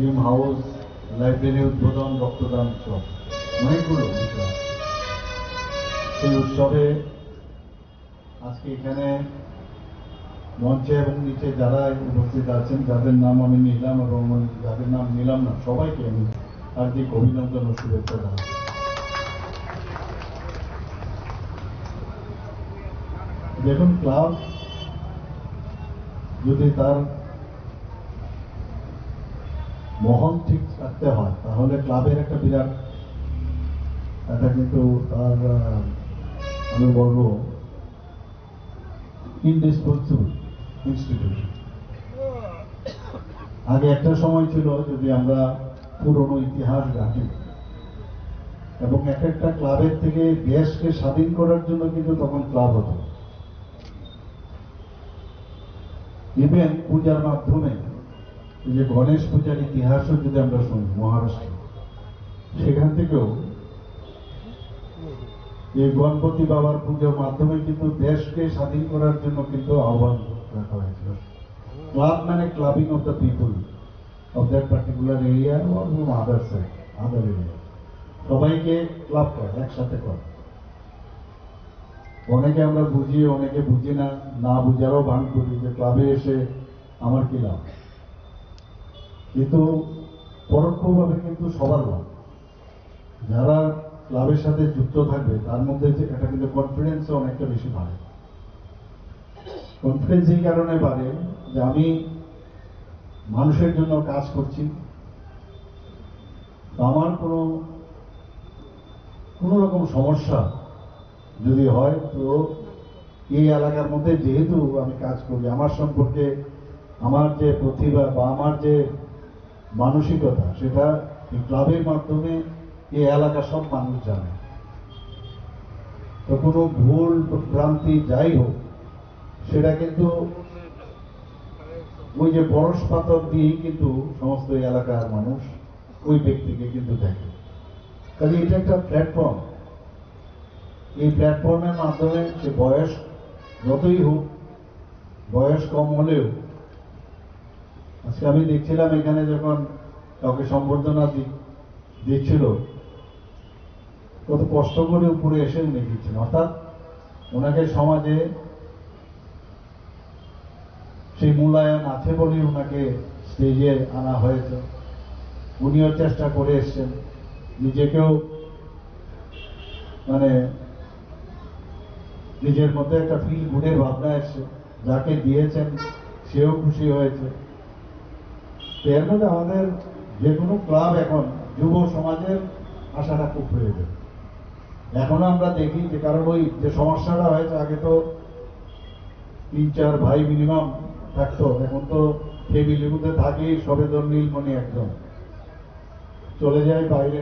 Gym house, library উদ্বোধন, রক্তদান উৎসব, অনেকগুলো বিষয়। সেই উৎসবে আজকে এখানে মঞ্চে এবং নিচে যারা উপস্থিত আছেন, যাদের নাম আমি নিলাম এবং যাদের নাম নিলাম না, সবাইকে আমি হার্দিক অভিনন্দন ও শুভেচ্ছা জানাচ্ছি। দেখুন, ক্লাব যদি তার মহল ঠিক রাখতে হয় তাহলে ক্লাবের একটা বিরাট এটা কিন্তু তার আমি বলবো ইনডিসপোজেবল ইনস্টিটিউশন। আগে একটা সময় ছিল, যদি আমরা পুরনো ইতিহাস ঘাঁটি, এবং এক একটা ক্লাবের থেকে দেশকে স্বাধীন করার জন্য কিন্তু তখন ক্লাব হতো। ইভেন পূজার মাধ্যমে, যে গণেশ পূজার ইতিহাসও যদি আমরা শুনি মহারাষ্ট্র, সেখান থেকেও এই গণপতি বাবার পুজোর মাধ্যমে কিন্তু দেশকে স্বাধীন করার জন্য কিন্তু আহ্বান রাখা হয়েছিল। ক্লাব মানে clubbing of the people of that particular area or other area, সবাইকে ক্লাব করে, একসাথে করে। অনেকে আমরা বুঝি, অনেকে বুঝি না, না বুঝারও ভান করি যে ক্লাবে এসে আমার কি লাভ, কিন্তু পরোক্ষভাবে কিন্তু সবার লাভ। যারা ক্লাবের সাথে যুক্ত থাকবে তার মধ্যে যে এটা কিন্তু কনফিডেন্স অনেকটা বেশি বাড়ে। কনফিডেন্স এই কারণে বাড়ে যে আমি মানুষের জন্য কাজ করছি, আমার কোনো রকম সমস্যা যদি হয়, তো এই এলাকার মধ্যে যেহেতু আমি কাজ করি, আমার সম্পর্কে আমার যে প্রতিভা বা আমার যে মানসিকতা, সেটা এই ক্লাবের মাধ্যমে এই এলাকার সব মানুষ জানে। তো কোনো ভুল ভ্রান্তি যাই হোক, সেটা কিন্তু ওই যে বরস পাথর দিয়েই কিন্তু সমস্ত এলাকার মানুষ ওই ব্যক্তিকে কিন্তু দেখে। কাজে এটা একটা প্ল্যাটফর্ম। এই প্ল্যাটফর্মের মাধ্যমে সে বয়স যতই হোক, বয়স কম হলেও, আজকে আমি দেখছিলাম এখানে যখন কাউকে সম্বর্ধনা দিচ্ছিল, কত কষ্ট করে উপরে এসে উনি দিচ্ছেন, অর্থাৎ ওনাকে সমাজে সেই মূল্যায়ন আছে বলেই ওনাকে স্টেজে আনা হয়েছে। উনিও চেষ্টা করে এসছেন, নিজেকেও মানে নিজের মধ্যে একটা ফিল গুডের ভাবনা এসছে, যাকে দিয়েছেন সেও খুশি হয়েছে। এর মধ্যে আমাদের যে কোনো ক্লাব এখন যুব সমাজের আশাটা খুব প্রয়োজন। এখনো আমরা দেখি যে, কারণ ওই যে সমস্যাটা হয়েছে, আগে তো 3-4 ভাই মিনিমাম থাকতো, এখন তো ফ্যামিলির মধ্যে থাকেই সবেদন নীলমণি একজন চলে যায় বাইরে,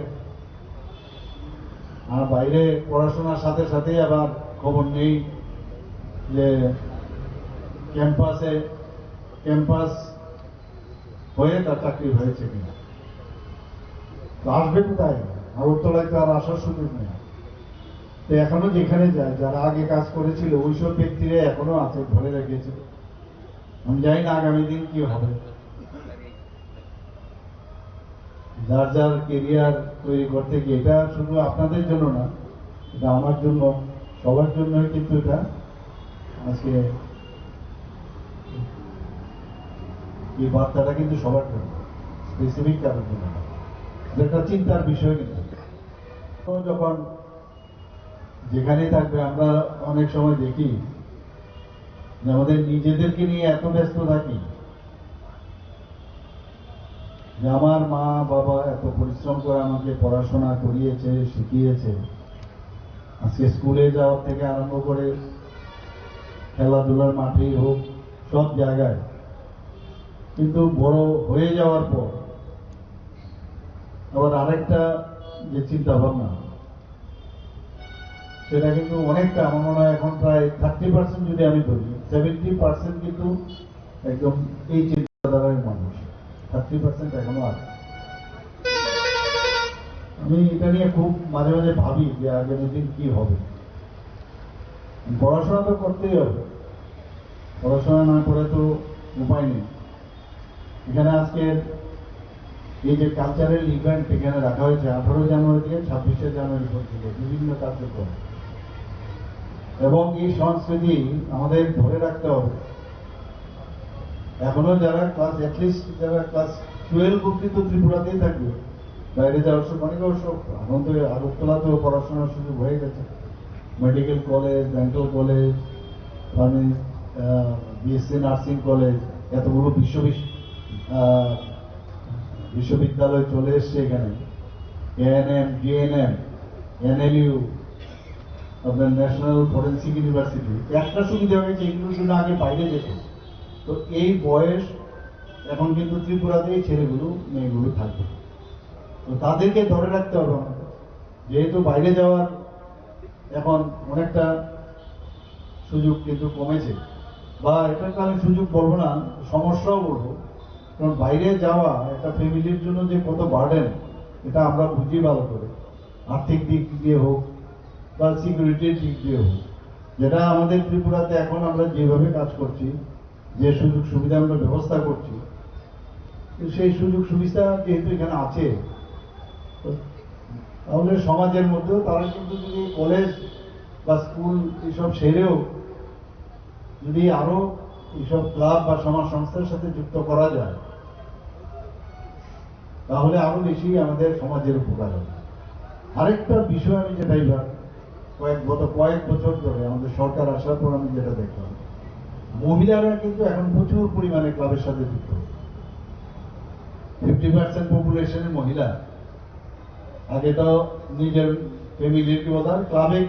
আর বাইরে পড়াশোনার সাথে সাথে আবার খবর নেই যে ক্যাম্পাস হয়ে তার চাকরি হয়েছে কিনা। আসবে কোথায়? আগরতলায় তো আর আসার সুযোগ নেই। তো এখনো যেখানে যায়, যারা আগে কাজ করেছিল ওইসব ব্যক্তিরা এখনো আছে, ধরে রেখেছে। আমি জানি না আগামী দিন কি হবে। যার যার কেরিয়ার তৈরি করতে গিয়ে, এটা শুধু আপনাদের জন্য না, এটা আমার জন্য, সবার জন্যই কিন্তু এটা আজকে এই বার্তাটা কিন্তু সবার জন্য, স্পেসিফিক কারোর জন্য না। এটা চিন্তার বিষয়। কিন্তু যখন যেখানেই থাকবে, আমরা অনেক সময় দেখি যে আমাদের নিজেদেরকে নিয়ে এত ব্যস্ত থাকি যে আমার মা বাবা এত পরিশ্রম করে আমাকে পড়াশোনা করিয়েছে, শিখিয়েছে, আজকে স্কুলে যাওয়ার থেকে আরম্ভ করে খেলাধুলার মাঠেই হোক, সব জায়গায়। কিন্তু বড় হয়ে যাওয়ার পর আবার আরেকটা যে চিন্তা ভাবনা, সেটা কিন্তু অনেকটা, আমার মনে হয় এখন প্রায় 30% যদি আমি ধরি, 70% কিন্তু একদম এই চিন্তাধারার মানুষ, 30% এখনো আছে। আমি এটা নিয়ে খুব মাঝে মাঝে ভাবি যে আগামী দিন কি হবে। পড়াশোনা তো করতেই হবে, পড়াশোনা না করে তো উপায় নেই। এখানে আজকে এই যে কালচারাল ইভেন্ট এখানে রাখা হয়েছে 18 জানুয়ারি থেকে 26শে জানুয়ারি পর্যন্ত বিভিন্ন কার্যক্রম, এবং এই সংস্কৃতি আমাদের ধরে রাখতে হবে। এখনো যারা ক্লাস অ্যাটলিস্ট যারা ক্লাস 12 অব্দি তো ত্রিপুরাতেই থাকবে, বাইরে যাওয়ার সব অনেক অবশ্য এখন তো আগরতলাতেও পড়াশোনার সুযোগ হয়ে গেছে, মেডিকেল কলেজ, ডেন্টাল কলেজ, মানে বিএসসি নার্সিং কলেজ, এতগুলো বিশ্ববিদ্যালয় চলে এসছে এখানে, এএনএম, জিএনএম, এনএলইউ, আপনার ন্যাশনাল ফরেন্সিক ইউনিভার্সিটি। একটা সুবিধা হয়েছে, এগুলোর জন্য আগে বাইরে যেত, তো এই বয়স এখন কিন্তু ত্রিপুরাতেই ছেলেগুলো মেয়েগুলো থাকবে, তো তাদেরকে ধরে রাখতে হবে আমাদের। যেহেতু বাইরে যাওয়ার এখন অনেকটা সুযোগ কিন্তু কমেছে, বা এটাকে আমি সুযোগ বলবো না, সমস্যাও বলবো, কারণ বাইরে যাওয়া একটা ফ্যামিলির জন্য যে কত বার্ডেন, এটা আমরা বুঝি ভালো করে, আর্থিক দিক দিয়ে হোক বা সিকিউরিটির দিক দিয়ে হোক। যেটা আমাদের ত্রিপুরাতে এখন আমরা যেভাবে কাজ করছি, যে সুযোগ সুবিধা আমরা ব্যবস্থা করছি, সেই সুযোগ সুবিধা যেহেতু এখানে আছে, তাহলে সমাজের মধ্যেও তারা কিন্তু যদি কলেজ বা স্কুল এসব সেরেও যদি আরো এইসব ক্লাব বা সমাজ সংস্থার সাথে যুক্ত করা যায়, তাহলে আরো বেশি আমাদের সমাজের উপকার হবে। আরেকটা বিষয় আমি যেটাই গত কয়েক বছর ধরে আমাদের সরকার আসার পর আমি যেটা দেখলাম, মহিলারা কিন্তু এখন প্রচুর পরিমাণে ক্লাবের সাথে যুক্ত। 50% পপুলেশনের মহিলা। আগে তো নিজের ফ্যামিলির কি বলতে ক্লাবে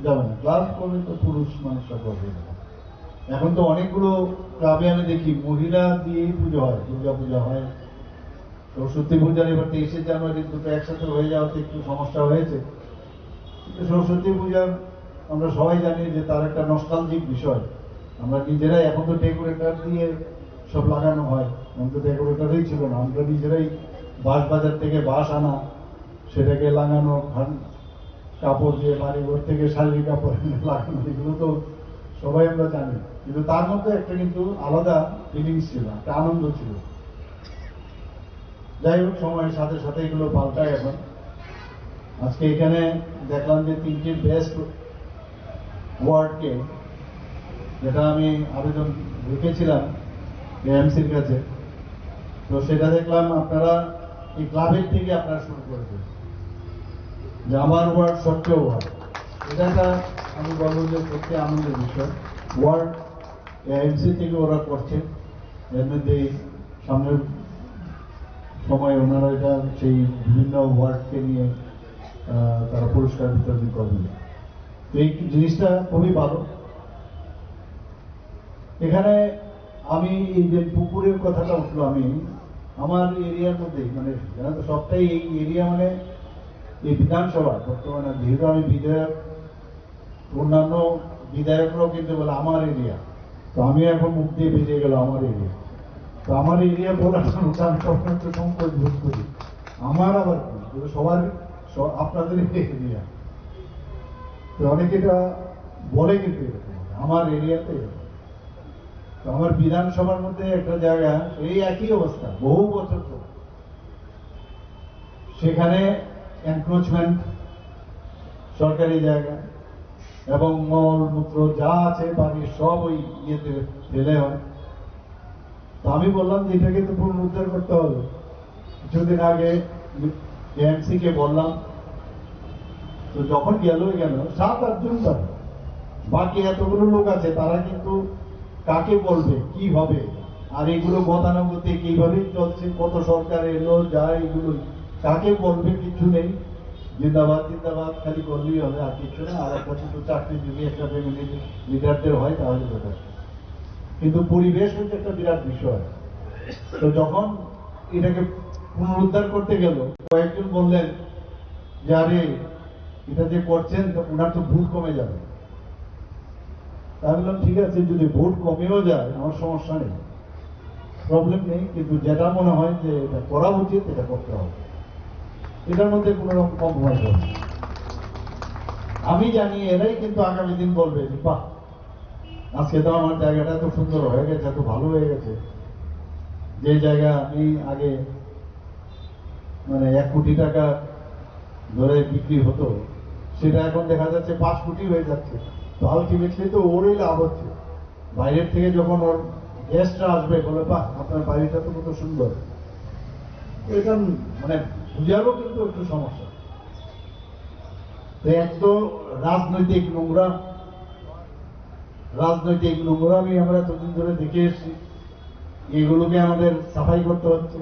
যাবে না, ক্লাব করবে তো পুরুষ মানুষরা করবে। এখন তো অনেকগুলো ক্লাবে আমি দেখি মহিলা দিয়েই পুজো হয়, দুর্গা পূজা হয়, সরস্বতী পূজার এবার 23শে জানুয়ারি দুটো একসাথে হয়ে যাওয়াতে একটু সমস্যা হয়েছে। কিন্তু সরস্বতী পূজার আমরা সবাই জানি যে তার একটা নস্টালজিক বিষয়, আমরা নিজেরাই, এখন তো ডেকোরেটর দিয়ে সব লাগানো হয়, এখন তো ডেকোরেটরই ছিল না, আমরা নিজেরাই বাঁশ বাজার থেকে বাঁশ আনা, সেটাকে লাগানো, কাপড় দিয়ে বাড়িঘর থেকে শাড়ি কাপড় লাগানো, এগুলো তো সবাই আমরা জানি। কিন্তু তার মধ্যে একটা কিন্তু আলাদা ফিলিংস ছিল, একটা আনন্দ ছিল। যাই হোক, সময়ের সাথে সাথে এগুলো পাল্টায় এখন। আজকে এখানে দেখলাম যে 3টি বেস্ট ওয়ার্ডকে, যেটা আমি আবেদন রেখেছিলাম এএমসির কাছে, তো সেটা দেখলাম আপনারা এই ক্লাবের থেকে আপনারা শুরু করেছেন, যে আমার ওয়ার্ড সত্য ওয়ার্ড। এটা একটা আমি বলবো যে সত্যি আনন্দের বিষয়। ওয়ার্ড এএমসি থেকে ওরা করছে, এর মধ্যে সামনের সময় ওনারা এটা সেই বিভিন্ন ওয়ার্ডকে নিয়ে তারা পুরস্কার বিতরণ করবেন। তো এই জিনিসটা খুবই ভালো। এখানে আমি এই যে পুকুরের কথাটা উঠলো, আমি আমার এরিয়ার মধ্যে, মানে সবটাই এই এরিয়া, মানে এই বিধানসভা বর্তমানে, যেহেতু আমি বিধায়ক, অন্যান্য বিধায়করাও কিন্তু বলে আমার এরিয়া, তো আমি এখন মুখ দিয়ে বেরিয়ে গেল আমার এরিয়া। তো আমার এরিয়া বলার জন্য আমি সবসময় তো সংকোচ বোধ করি, আমার আবার কি, সবার আপনাদের এরিয়া, তো অনেকে এটা বলে, কিন্তু আমার এরিয়াতে। তো আমার বিধানসভার মধ্যে একটা জায়গা, এই একই অবস্থা বহু বছর তো, সেখানে এনক্রোচমেন্ট সরকারি জায়গা, এবং মলমূত্র যা আছে বাড়ির সব ওই ইয়েতে ফেলে হয়। তো আমি বললাম যে এটাকে তো পুনরুদ্ধার করতে হবে। কিছুদিন আগে এএমসি কে বললাম, তো যখন গেল 7-8 জন যাবে, বাকি এতগুলো লোক আছে, তারা কিন্তু কাকে বলবে, কি হবে, আর এগুলো গতানুগতে কিভাবেই চলছে, কত সরকার এলো যায়, এগুলো কাকে বলবে কিছু নেই, জিন্দাবাদ জিন্দাবাদ খালি করলেই হবে, আর কিছু না। আর একটা শুধু চাকরি যদি একটা ফ্যামিলি লিডারদের হয় তাহলে যথেষ্ট। কিন্তু পরিবেশ হচ্ছে একটা বিরাট বিষয়। তো যখন এটাকে পুনরুদ্ধার করতে গেল, কয়েকজন বললেন যে আরে এটা যে করছেন ওনার তো ভোট কমে যাবে। তাই বললাম ঠিক আছে, যদি ভোট কমেও যায় আমার সমস্যা নেই, প্রবলেম নেই, কিন্তু যেটা মনে হয় যে এটা করা উচিত এটা করতে হবে, এটার মধ্যে কোন রকম কম্প্রোমাইজ হবে। আমি জানি এরাই কিন্তু আগামী দিন বলবে যে বাহ, আজকে তো আমার জায়গাটা এত সুন্দর হয়ে গেছে, এত ভালো হয়ে গেছে, যে জায়গা আমি আগে মানে 1 কোটি টাকা ধরে বিক্রি হতো, সেটা এখন দেখা যাচ্ছে 5 কোটি হয়ে যাচ্ছে। তো আলটিমেটলি তো ওরই লাভ হচ্ছে। বাইরের থেকে যখন ওর গেস্টরা আসবে বলে, বাহ আপনার বাড়িটা তো কত সুন্দর, এটা মানে বুঝারও কিন্তু একটু সমস্যা। তো একদম রাজনৈতিক নোংরামি আমরা এতদিন ধরে দেখে এসেছি। এগুলোকে আমাদের সাফাই করতে হচ্ছে,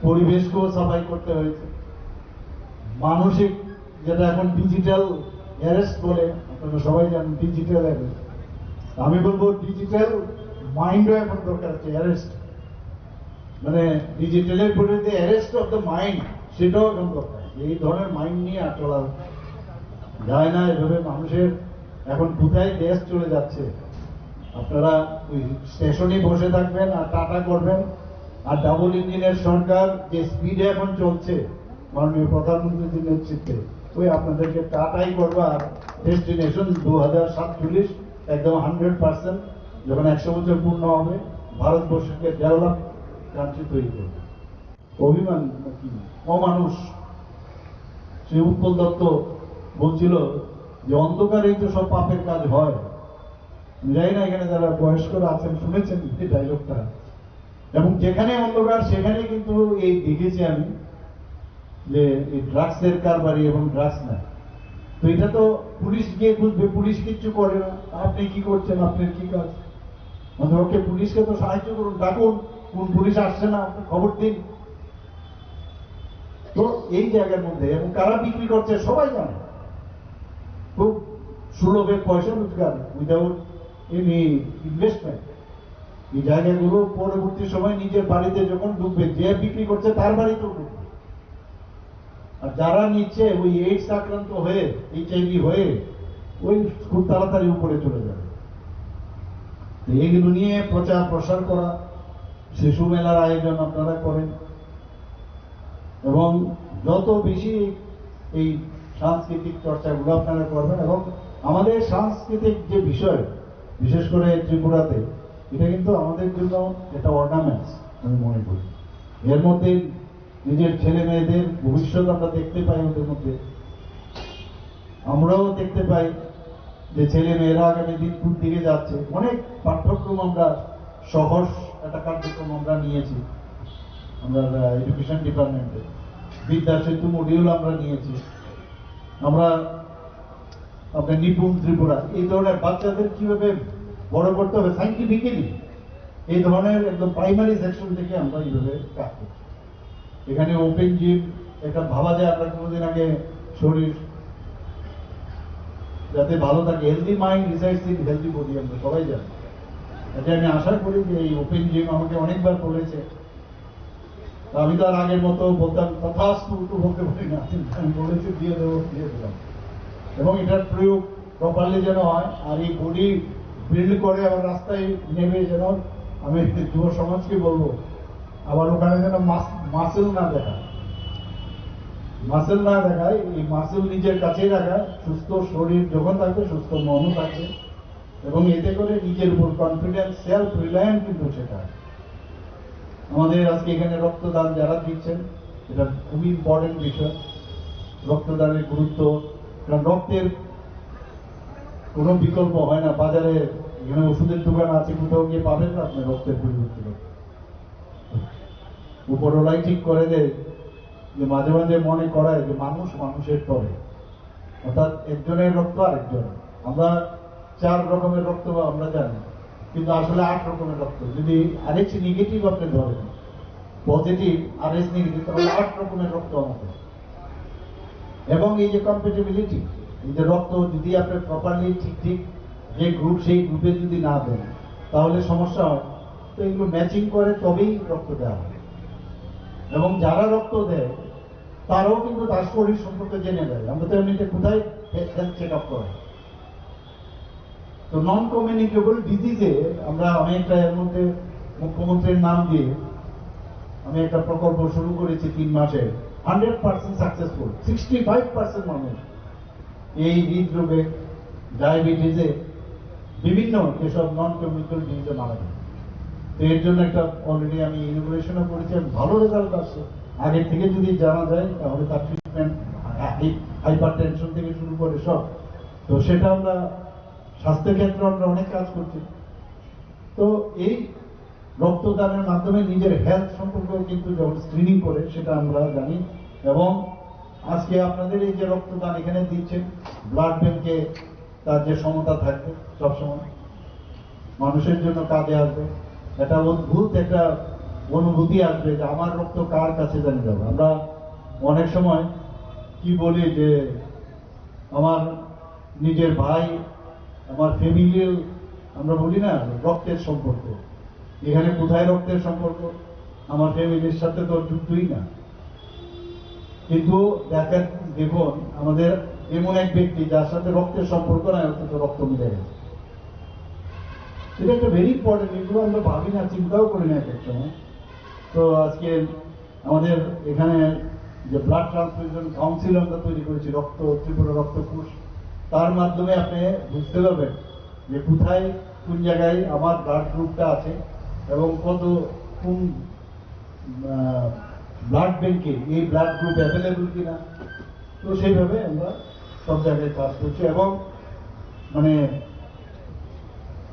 পরিবেশকেও সাফাই করতে হয়েছে। মানসিক, যেটা এখন ডিজিটাল অ্যারেস্ট বলে, আপনারা সবাই জানেন ডিজিটাল অ্যারেস্ট। আমি বলবো ডিজিটাল মাইন্ডও এখন দরকার আছে অ্যারেস্ট, মানে ডিজিটালের পরিবর্তে অ্যারেস্ট অফ দ্য মাইন্ড, সেটাও এখন দরকার। এই ধরনের মাইন্ড নিয়ে আর চলা যায় না। এভাবে মানুষের এখন কোথায় দেশ চলে যাচ্ছে। আপনারা ওই স্টেশনে বসে থাকবেন আর টাটা করবেন, আর ডাবল ইঞ্জিনের সরকার যে স্পিডে এখন চলছে মাননীয় প্রধানমন্ত্রীর নেতৃত্বে, ওই আপনাদেরকে টাটাই করবো। আর ডেস্টিনেশন 2047 একদম 100%, যখন 100 বছর পূর্ণ হবে, ভারতবর্ষকে ডেভেলপ কান্ট্রি তৈরি করবে। অভিমান কি অমানুষ। সে উৎপল দত্ত বলছিল যে অন্ধকারেই তো সব পাপের কাজ হয়। যাই না, এখানে যারা বয়স্করা আছেন শুনেছেন এই ডায়লগটা, এবং যেখানে অন্ধকার সেখানে কিন্তু এই দেখেছি আমি যে এই ড্রাগসের কারবারি এবং ড্রাগস না। তো এটা তো পুলিশ গিয়ে খুঁজবে, পুলিশ কিচ্ছু করে না। আপনি কি করছেন, আপনার কি কাজ? মানে ওকে পুলিশকে তো সাহায্য করুন, ডাকুন, কোন পুলিশ আসছে না আপনি খবর দিন। তো এই জায়গার মধ্যে, এবং কারা বিক্রি করছে সবাই জানে, খুব সুলভে পয়সা রোজগার উইদাউট এনি ইনভেস্টমেন্ট। এই জায়গাগুলো পরবর্তী সময় নিজের বাড়িতে যখন ঢুকবে, যে বিক্রি করছে তার বাড়িতেও ঢুকবে। আর যারা নিচ্ছে ওই এইডস আক্রান্ত হয়ে, HIV হয়ে, ওই খুব তাড়াতাড়ি উপরে চলে যাবে। তো এইগুলো নিয়ে প্রচার প্রসার করা, শিশু মেলার আয়োজন আপনারা করেন, এবং যত বেশি এই সাংস্কৃতিক চর্চাগুলো আপনারা করবেন। এবং আমাদের সাংস্কৃতিক যে বিষয়, বিশেষ করে ত্রিপুরাতে, এটা কিন্তু আমাদের জন্য একটা অর্নামেন্টস আমি মনে করি। এর মধ্যে নিজের ছেলে মেয়েদের ভবিষ্যৎ আমরা দেখতে পাই, ওদের মধ্যে আমরাও দেখতে পাই যে ছেলে মেয়েরা আগামী দিন কোন দিকে যাচ্ছে। অনেক পাঠ্যক্রম আমরা, সহজ একটা কার্যক্রম আমরা নিয়েছি, আমরা এডুকেশন ডিপার্টমেন্টে বিদ্যা সেতু মডিউল আমরা নিয়েছি। আমরা আপনার নিপুণ ত্রিপুরা, এই ধরনের বাচ্চাদের কিভাবে বড় করতে হবে সাইন্টিফিক্যালি, এই ধরনের একদম প্রাইমারি সেকশন থেকে আমরা এইভাবে কাজ করছি। এখানে ওপেন জিম একটা ভাবা যায়, আমরা কোনোদিন আগে শরীর যাতে ভালো থাকে, healthy mind resides in healthy body, আমরা সবাই জানি। এটা আমি আশা করি যে এই ওপেন জিম আমাকে অনেকবার বলেছে। আমি তো আর আগের মতো বলতাম তথাস্তু তো বলতে পারি না, আমি বলেছি দিয়ে দেবো, দিয়ে দিলাম। এবং এটার প্রয়োগ প্রপারলি যেন হয়, আর এই বডি বিল্ড করে আবার রাস্তায় নেমে যেন, আমি যুব সমাজকে বলবো, আবার ওখানে যেন মাসেল না দেখায়, মাসেল না দেখায়, এই মাসেল নিজের কাছেই রাখায়। সুস্থ শরীর যখন থাকবে, সুস্থ মনও থাকবে, এবং এতে করে নিজের উপর কনফিডেন্স, সেলফ রিলায়েন্স কিন্তু সেটা। আমাদের আজকে এখানে রক্তদান যারা দিচ্ছেন, এটা খুবই ইম্পর্টেন্ট বিষয়, রক্তদানের গুরুত্ব। কারণ রক্তের কোনো বিকল্প হয় না বাজারে। এখানে ওষুধের দোকান আছে, কোথাও গিয়ে পাবেন না আপনি রক্তের পরিবর্তন। উপরওয়ালাই ঠিক করে দেয় যে মাঝে মাঝে মনে করায় যে মানুষ মানুষের তরে, অর্থাৎ একজনের রক্ত আরেকজনের। আমরা 4 রকমের রক্ত আমরা জানি, কিন্তু আসলে 8 রকমের রক্ত। যদি RH নেগেটিভ আপনি ধরেন, পজিটিভ RH নেগেটিভ, তাহলে 8 রকমের রক্ত আমাদের। এবং এই যে কম্প্যাটিবিলিটি, এই যে রক্ত যদি আপনি প্রপারলি ঠিক ঠিক যে গ্রুপ, সেই গ্রুপে যদি না দেন তাহলে সমস্যা হয়। তো এগুলো ম্যাচিং করে তবেই রক্ত দেওয়া হয়। এবং যারা রক্ত দেয় তারাও কিন্তু তার শরীর সম্পর্কে জেনে দেয়। আমরা তো এমনিতে কোথায় হেলথ চেক আপ করাই। তো নন কমিউনিকেবল ডিজিজে আমরা অনেকটা, এর মধ্যে মুখ্যমন্ত্রীর নাম দিয়ে আমি একটা প্রকল্প শুরু করেছি 3 মাসে, 100% সাকসেসফুল। 65% মানুষ এই হৃদরোগে, ডায়াবেটিসে, বিভিন্ন যেসব নন কমিউনিকেবল ডিজিজে মারা যায়। তো এর জন্য একটা অলরেডি আমি ইনোগ্রেশনও করেছি, ভালো রেজাল্ট আসছে। আগের থেকে যদি জানা যায় তাহলে তার ট্রিটমেন্ট, হাইপার টেনশন থেকে শুরু করে সব, তো সেটা আমরা স্বাস্থ্য ক্ষেত্রে আমরা অনেক কাজ করছি। তো এই রক্তদানের মাধ্যমে নিজের হেলথ সম্পর্কেও কিন্তু যখন স্ক্রিনিং করে সেটা আমরা জানি। এবং আজকে আপনাদের এই যে রক্তদান এখানে দিচ্ছেন, ব্লাড ব্যাংকে তার যে সমতা থাকবে সবসময় মানুষের জন্য কাজে আসবে, একটা অদ্ভুত একটা অনুভূতি আসবে যে আমার রক্ত কার কাছে জানি যাবে। আমরা অনেক সময় কি বলি যে আমার নিজের ভাই, আমার ফ্যামিলির, আমরা বলি না রক্তের সম্পর্ক, এখানে কোথায় রক্তের সম্পর্ক, আমার ফ্যামিলির সাথে তো যুক্তই না। কিন্তু দেখুন আমাদের এমন এক ব্যক্তি যার সাথে রক্তের সম্পর্ক নাই, অথচ রক্ত মিলে গেছে। এটা একটা ভেরি ইম্পর্টেন্ট, এগুলো আমরা ভাবি না, চিন্তাও করি না এক সময়। তো আজকে আমাদের এখানে যে ব্লাড ট্রান্সফিউশন কাউন্সিল আমরা তৈরি করেছি, ত্রিপুরা রক্তকোষ, তার মাধ্যমে আপনি বুঝতে পারবেন যে কোথায় কোন জায়গায় আমার ব্লাড গ্রুপটা আছে এবং কোন ব্লাড ব্যাংকে এই ব্লাড গ্রুপ অ্যাভেলেবল কিনা। তো সেইভাবে আমরা সব জায়গায় কাজ করছি। এবং মানে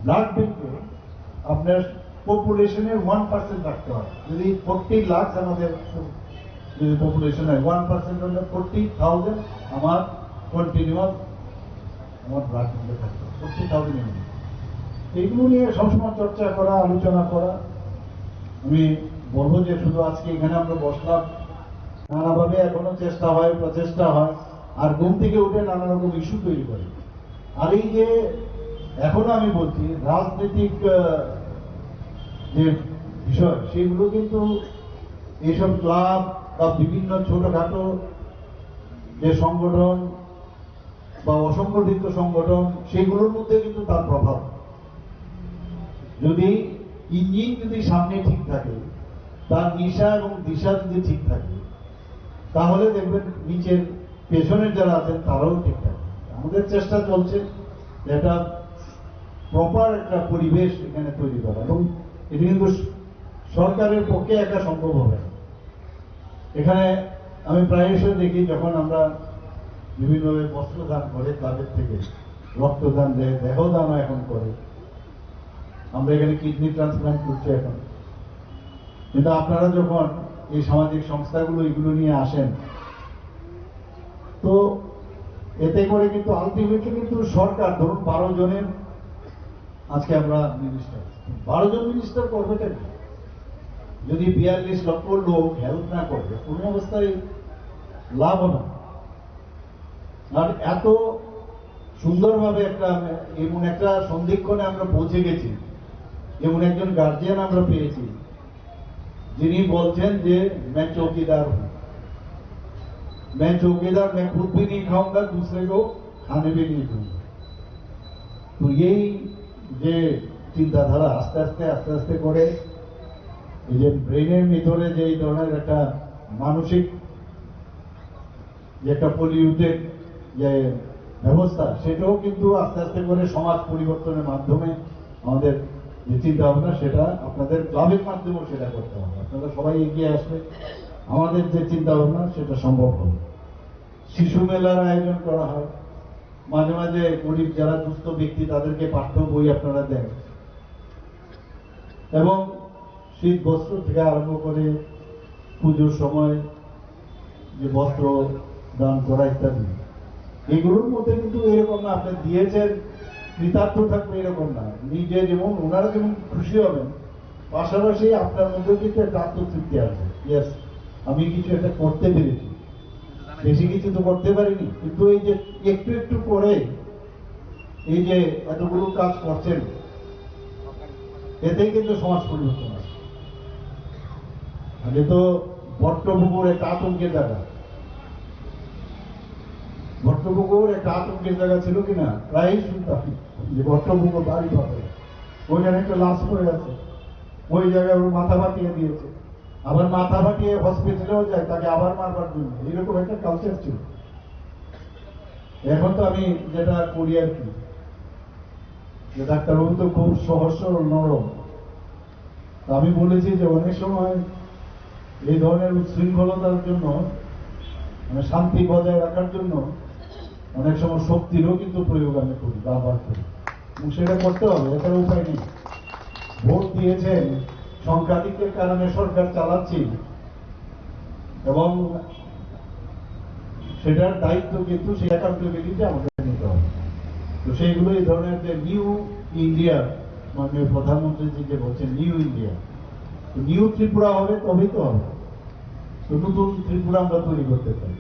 ব্লাড ব্যাংকে আপনার পপুলেশনের 1% রাখতে হয়। যদি 40 লাখ আমাদের যদি পপুলেশন হয়, 1% হলে 40,000 আমার কন্টিনিউয়াস আমার ব্লাড ব্যাংকে থাকতে হবে, 40,000 ইউনিট। এইগুলো নিয়ে সবসময় চর্চা করা, আলোচনা করা। আমি বলবো যে শুধু আজকে এখানে আমরা বসলাম, নানাভাবে এখনো চেষ্টা হয়, প্রচেষ্টা হয়, আর ঘুম থেকে উঠে নানা রকম ইস্যু তৈরি করে। আর এই যে এখনো আমি বলছি রাজনৈতিক যে বিষয়, সেগুলো কিন্তু এইসব ক্লাব বা বিভিন্ন ছোটখাটো যে সংগঠন বা অসংগঠিত সংগঠন, সেগুলোর মধ্যে কিন্তু তার প্রভাব। যদি ইঞ্জিন যদি সামনে ঠিক থাকে, তার নিশা এবং দিশা যদি ঠিক থাকে, তাহলে দেখবেন নিচের পেছনের যারা আছেন তারাও ঠিক থাকে। আমাদের চেষ্টা চলছে এটা প্রপার একটা পরিবেশ এখানে তৈরি করা, এবং এটি কিন্তু সরকারের পক্ষে একা সম্ভব হবে না। এখানে আমি প্রায়শই দেখি যখন আমরা বিভিন্নভাবে বস্ত্রদান করে তাদের থেকে রক্তদান দেয়, দেহদানও এখন করে, আমরা এখানে কিডনি ট্রান্সপ্লান্ট করছি এখন। কিন্তু আপনারা যখন এই সামাজিক সংস্থাগুলো এগুলো নিয়ে আসেন, তো এতে করে কিন্তু আলটিমেটলি কিন্তু সরকার, ধরুন 12 জনের আজকে আমরা মিনিস্টার, 12 জন মিনিস্টার করবেটা কি? যদি 42 লক্ষ লোক হেল্প না করবে, কোন অবস্থায় লাভ হবে না। আর এত সুন্দরভাবে এমন একটা সন্ধিক্ষণে আমরা পৌঁছে গেছি, এমন একজন গার্জিয়ান আমরা পেয়েছি যিনি বলছেন যে मैं चौकीदार हूं, मैं चौकीदार, मैं खुद भी नहीं खाऊंगा, दूसरे को खाने भी नहीं दूंगा। তো এই যে চিন্তাধারা আস্তে আস্তে আস্তে আস্তে করে এই যে ব্রেনের ভিতরে যে এই ধরনের একটা মানসিক যে একটা পলিউটেড যে ব্যবস্থা, সেটাও কিন্তু আস্তে আস্তে করে সমাজ পরিবর্তনের মাধ্যমে আমাদের যে চিন্তা ভাবনা, সেটা আপনাদের ক্লাবের মাধ্যমেও সেটা করতে হবে। আপনারা সবাই এগিয়ে আসলে আমাদের যে চিন্তা ভাবনা সেটা সম্ভব হবে। শিশু মেলার আয়োজন করা হয়, মাঝে মাঝে গরিব যারা দুস্থ ব্যক্তি তাদেরকে পাঠ্য বই আপনারা দেন, এবং শীত বস্ত্র থেকে আরম্ভ করে পুজোর সময় যে বস্ত্র দান করা ইত্যাদি, এগুলোর মধ্যে কিন্তু এরকম না আপনি দিয়েছেন কৃতার্থ থাকবে এরকম না। নিজে যেমন ওনারা যেমন খুশি হবেন, পাশাপাশি আপনার মধ্যেও কিন্তু একটা আত্মতৃপ্তি আসবে, ইয়েস আমি কিছু একটা করতে পেরেছি। বেশি কিছু তো করতে পারিনি, কিন্তু এই যে একটু একটু করে এই যে এতগুলো কাজ করছেন, এতেই কিন্তু সমাজ পরিবর্তন আসে। আগে তো ভট্টপুকুর একটা আতঙ্কের জায়গা, ভট্টপুকুর একটা আতঙ্কের জায়গা ছিল কিনা, প্রায়ই শুনতাম যে ভট্টপুকুর বাড়ি পাবে, ওইখানে একটা লাশ পড়ে আছে, ওই জায়গায় ওর মাথা ফাটিয়ে দিয়েছে, আবার মাথা ফাটিয়ে হসপিটালেও যায় তাকে আবার মারবার জন্য, এরকম একটা কালচার ছিল। এখন তো আমি যেটা করি আর কি, যে ডাক্তারবাবু তো খুব সহজ সরল নরম, আমি বলেছি যে অনেক সময় এই ধরনের উচ্ছৃঙ্খলতার জন্য, মানে শান্তি বজায় রাখার জন্য অনেক সময় শক্তিরও কিন্তু প্রয়োগ আমি করি, ব্যবহার করি, এবং সেটা করতে হবে, এটার উপায় নেই। ভোট দিয়েছেন, সংখ্যাধিক্যের কারণে সরকার চালাচ্ছি, এবং সেটার দায়িত্ব কিন্তু সেই অ্যাকাউন্টেবিলিটি আমাদের নিতে হবে। তো সেইগুলো এই ধরনের যে নিউ ইন্ডিয়া, মাননীয় প্রধানমন্ত্রী যে বলছেন নিউ ইন্ডিয়া, নিউ ত্রিপুরা হবে, তবেই তো হবে। তো নতুন ত্রিপুরা আমরা তৈরি করতে চাই।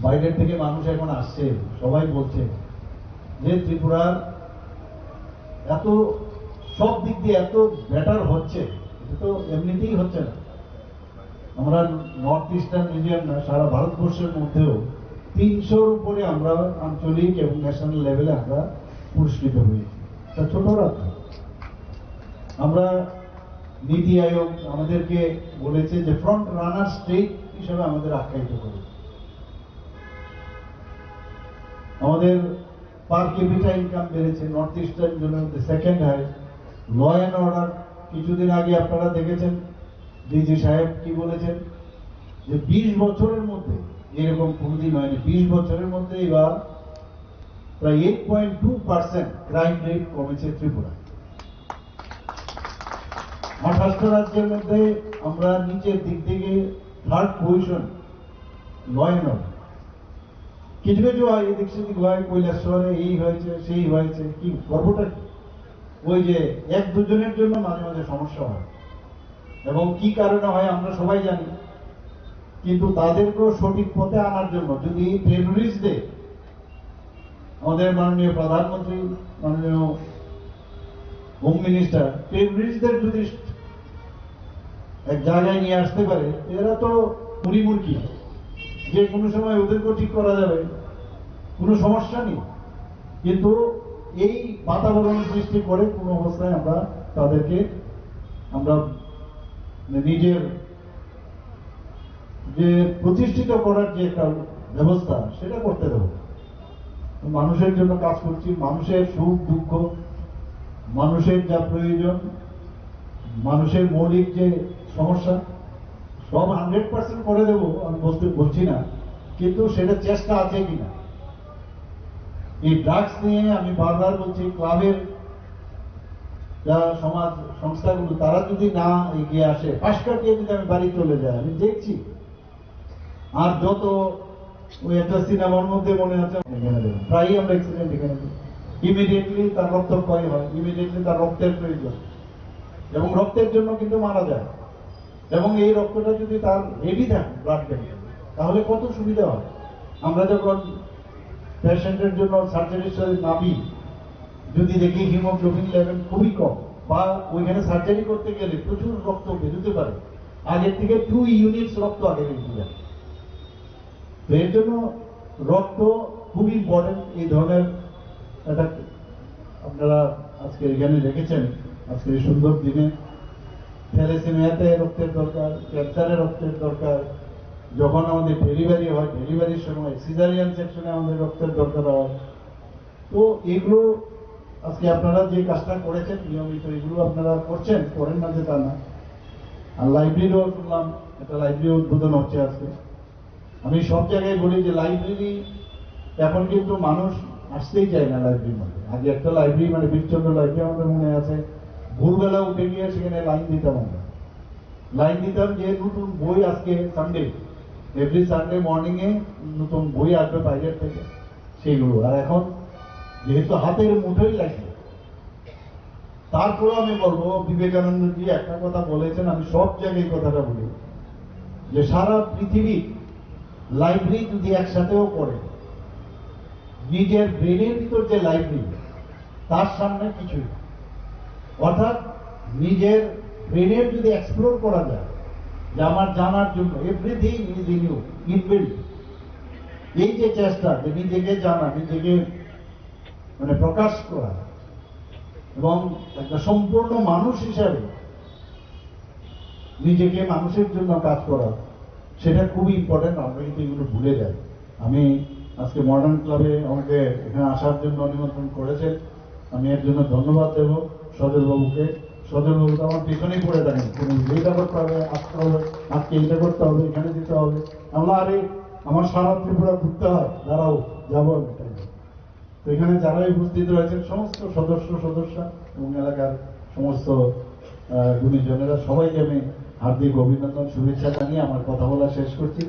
বাইরের থেকে মানুষ এখন আসছে, সবাই বলছে যে ত্রিপুরার এত সব দিক দিয়ে এত বেটার হচ্ছে, এটা তো এমনিতেই হচ্ছে না। আমরা নর্থ ইস্টার্ন রিজিয়ন না, সারা ভারতবর্ষের মধ্যেও 300-র উপরে আমরা আঞ্চলিক এবং ন্যাশনাল লেভেলে আমরা পুরস্কৃত হয়েছি। তা ছোট রাজ্য। আমরা নীতি আয়োগ আমাদেরকে বলেছে যে ফ্রন্ট রানার স্টেট হিসেবে আমাদের আখ্যায়িত করেছে। আমাদের পার ক্যাপিটা ইনকাম বেড়েছে, নর্থ ইস্টার্ন জন্য second highest. Law and order, কিছুদিন আগে আপনারা দেখেছেন ডিজি সাহেব কি বলেছেন, যে 20 বছরের মধ্যে, এরকম কোনদিন হয়নি, 20 বছরের মধ্যে এবার প্রায় 8.2% ক্রাইম রেট কমেছে ত্রিপুরা। 28টা রাজ্যের মধ্যে আমরা নিচের দিক থেকে third position law and order. কিছু কিছু হয় এদিক সেদিক হয়, কৈলাসহরে এই হয়েছে সেই হয়েছে, কি গর্বটা কি? ওই যে এক দুজনের জন্য মাঝে মাঝে সমস্যা হয়, এবং কি কারণে হয় আমরা সবাই জানি। কিন্তু তাদেরকেও সঠিক পথে আনার জন্য যদি টেররিস্টদের, আমাদের মাননীয় প্রধানমন্ত্রী, মাননীয় হোম মিনিস্টার টেররিস্টদের যদি এক জায়গায় নিয়ে আসতে পারে, এরা তো মুড়িমুড়কি, যে কোনো সময় ওদেরকেও ঠিক করা যাবে, কোনো সমস্যা নেই। কিন্তু এই বাতাবরণ সৃষ্টি করে কোন অবস্থায় আমরা তাদেরকে আমরা নিজের যে প্রতিষ্ঠিত করার যে একটা ব্যবস্থা, সেটা করতে দেবো। মানুষের জন্য কাজ করছি, মানুষের সুখ দুঃখ, মানুষের যা প্রয়োজন, মানুষের মৌলিক যে সমস্যা, সব 100% করে দেবো আমি বলছি না, কিন্তু সেটা চেষ্টা আছে কিনা। এই ড্রাগস নিয়ে আমি বারবার বলছি, ক্লাবের যা সমাজ সংস্থাগুলো, তারা যদি না এগিয়ে আসে, পাশ কাটিয়ে যদি আমি বাড়ি চলে যাই, আমি দেখছি। আর যত ওই একটা সিনেমার মধ্যে মনে আছে, প্রায়ই আমরা অ্যাক্সিডেন্ট এখানে, ইমিডিয়েটলি তার রক্তক্ষয় হয়, ইমিডিয়েটলি তার রক্তের প্রয়োজন, এবং রক্তের জন্য কিন্তু মারা যায়। এবং এই রক্তটা যদি তার রেডি থাকে, ব্লাড ব্যাংক, তাহলে কত সুবিধা হয়। আমরা যখন পেশেন্টের জন্য সার্জারির সাথে নামি, যদি দেখি হিমোগ্লোবিন লেভেল খুবই কম, বা ওইখানে সার্জারি করতে গেলে প্রচুর রক্ত বেরোতে পারে, আগের থেকে 2 ইউনিটস রক্ত আগে বেরিয়ে যায়। তো এর জন্য রক্ত খুব ইম্পর্টেন্ট। এই ধরনের একটা আপনারা আজকে এখানে রেখেছেন, আজকে এই সুন্দর দিনে থ্যালাসেমিয়াতে রক্তের দরকার, ক্যান্সারে রক্তের দরকার, যখন আমাদের ডেলিভারি হয়, ডেলিভারির সময় সিজারিয়ান সেকশনে আমাদের রক্তের দরকার হয়। তো এগুলো আজকে আপনারা যে কাজটা করেছেন নিয়মিত, এগুলো আপনারা করছেন, করেন না যে তা না। আর লাইব্রেরিও শুনলাম, একটা লাইব্রেরি উদ্বোধন হচ্ছে আজকে। আমি সব জায়গায় বলি যে লাইব্রেরি এখন কিন্তু মানুষ আসতেই চায় না লাইব্রেরির মধ্যে। আগে একটা লাইব্রেরি, মানে বীরচন্দ্র লাইব্রেরি আমাদের মনে আছে, ভোরবেলা উঠে গিয়ে সেখানে লাইন দিতাম আমরা। লাইন দিতাম যে নতুন বই আজকে সানডে, এভরি সানডে মর্নিং এ নতুন বই আসবে বাইরের থেকে, সেইগুলো। আর এখন যেহেতু হাতের মুঠোই লাগবে, তারপরেও আমি বলবো, বিবেকানন্দজি একটা কথা বলেছেন, আমি সব জায়গায় কথাটা বলি, যে সারা পৃথিবী লাইব্রেরি যদি একসাথেও করে, নিজের ব্রেনের ভিতর যে লাইব্রেরি, তার সামনে কিছুই। অর্থাৎ নিজের ব্রেনের যদি এক্সপ্লোর করা যায়, যে আমার জানার জন্য everything is in you, inbuilt. এই যে চেষ্টা, যে নিজেকে জানা, নিজেকে মানে প্রকাশ করা, এবং একটা সম্পূর্ণ মানুষ হিসাবে নিজেকে মানুষের জন্য কাজ করা, সেটা খুবই ইম্পর্টেন্ট। আমরা কিন্তু এগুলো ভুলে যাই। আমি আজকে মডার্ন ক্লাবে আমাকে এখানে আসার জন্য নিমন্ত্রণ করেছেন, আমি এর জন্য ধন্যবাদ দেব সজল বাবুকে। সজলবাবু তো আমার পিছনেই পড়ে থাকেন, তুমি এইটা করতে হবে, আসতে হবে, আজকে এইটা করতে হবে, এখানে দিতে হবে। আমরা আরে আমার সারা ত্রিপুরা ঘুরতে হয়, দাঁড়াও যাবো আমি। তো এখানে যারাই উপস্থিত রয়েছেন সমস্ত সদস্যা এবং এলাকার সমস্ত গুণীজনেরা সবাইকে আমি হার্দিক অভিনন্দন শুভেচ্ছা জানিয়ে আমার কথা বলা শেষ করছি।